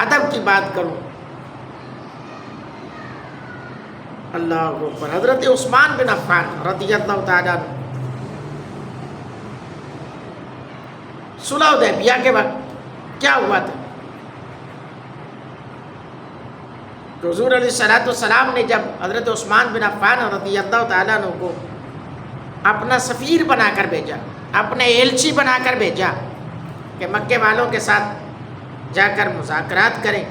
ادب کی بات کروں. اللہ اکبر. حضرت عثمان بن عفان رضی اللہ تعالیٰ عنہ صلح حدیبیہ کے وقت کیا ہوا تھا؟ حضور علیہ الصلوۃ والسلام نے جب حضرت عثمان بن عفان رضی اللہ تعالیٰ عنہ کو اپنا سفیر بنا کر بھیجا، اپنے ایلچی بنا کر بھیجا کہ مکے والوں کے ساتھ جا کر مذاکرات کریں،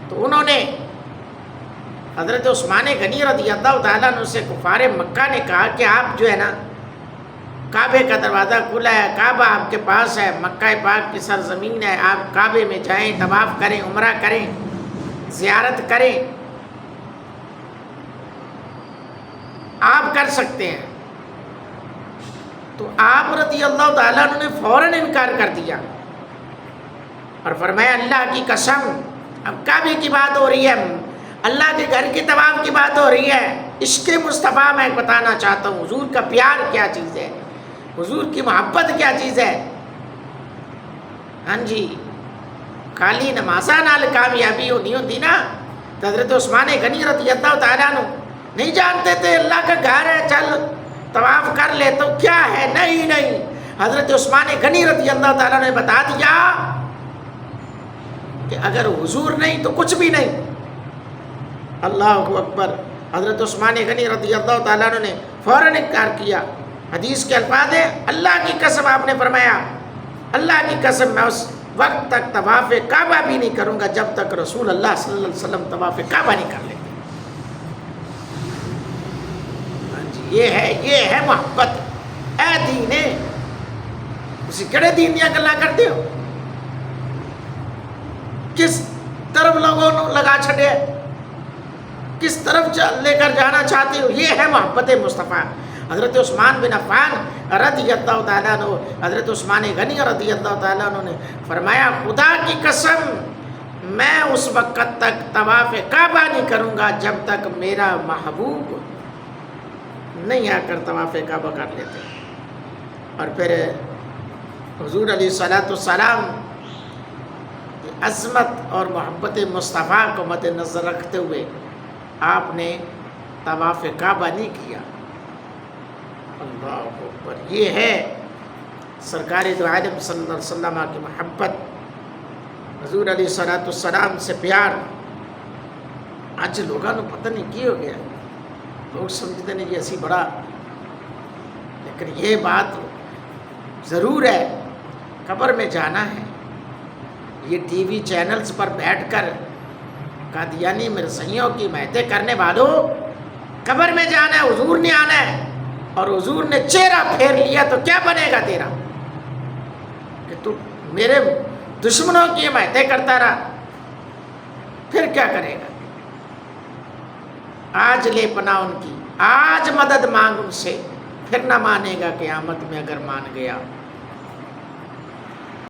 تو انہوں نے حضرت عثمان غنی رضی اللہ تعالیٰ عنہ سے کفار مکہ نے کہا کہ آپ جو ہے نا، کعبے کا دروازہ کھلا ہے، کعبہ آپ کے پاس ہے، مکہ پاک کی سرزمین ہے، آپ کعبے میں جائیں، طواف کریں، عمرہ کریں، زیارت کریں، آپ کر سکتے ہیں. تو آپ رضی اللہ تعالیٰ عنہ نے فوراً انکار کر دیا اور فرمایا اللہ کی قسم، اب کعبے کی بات ہو رہی ہے، اللہ کے گھر کی طواف کی بات ہو رہی ہے، عشق مصطفیٰ میں بتانا چاہتا ہوں، حضور کا پیار کیا چیز ہے، حضور کی محبت کیا چیز ہے. ہاں جی، خالی نمازاں نال کامیابی نہیں ہوتی نا. تو حضرت عثمان غنی رضی اللہ تعالیٰ عنہ نہیں جانتے تھے اللہ کا گھر ہے، چل طواف کر لے تو کیا ہے. نہیں، حضرت عثمان غنی رضی اللہ تعالیٰ نے بتا دیا کہ اگر حضور نہیں تو کچھ بھی نہیں. اللہ اکبر. حضرت عثمان غنی رضی اللہ تعالیٰ عنہ نے فوراً انکار کیا. حدیث کے الفاظ ہیں، اللہ کی قسم آپ نے فرمایا، اللہ کی قسم میں اس وقت تک طواف کعبہ بھی نہیں کروں گا جب تک رسول اللہ صلی اللہ علیہ وسلم طواف کعبہ نہیں کر لیتے. یہ ہے محبت. اے دین ہے، اسی کڑے دین دیا گلا کرتے ہو، کس طرف لوگوں نے لگا چھڑے، کس طرف لے کر جانا چاہتے ہو. یہ ہے محبت مصطفیٰ. حضرت عثمان بن عفان رضی اللہ تعالیٰ عنہ، حضرت عثمان غنی رضی اللہ تعالیٰ عنہ نے فرمایا خدا کی قسم میں اس وقت تک طواف کعبہ نہیں کروں گا جب تک میرا محبوب نہیں آ کر طواف کعبہ کر لیتے. اور پھر حضور علیہ الصلوۃ والسلام کی عظمت اور محبت مصطفیٰ کو مد نظر رکھتے ہوئے آپ نے طواف کعبہ نہیں کیا. اللہ اکبر. یہ ہے سرکار دو عالم صلی اللہ علیہ وسلم کی محبت، حضور علیہ الصلوۃ والسلام سے پیار. آج لوگوں کو پتہ نہیں کی ہو گیا، لوگ سمجھتے نہیں یہ اسی بڑا، لیکن یہ بات ضرور ہے، قبر میں جانا ہے. یہ ٹی وی چینلز پر بیٹھ کر قادیانی مرزائیوں کی مہتیں کرنے والوں، قبر میں جانا ہے، حضور نے آنا ہے، اور حضور نے چہرہ پھیر لیا تو کیا بنے گا تیرا؟ کہ تو میرے دشمنوں کی مہتیں کرتا رہا، پھر کیا کرے گا؟ آج لے پناہ ان کی، آج مدد مانگ ان سے، پھر نہ مانے گا قیامت میں اگر مان گیا.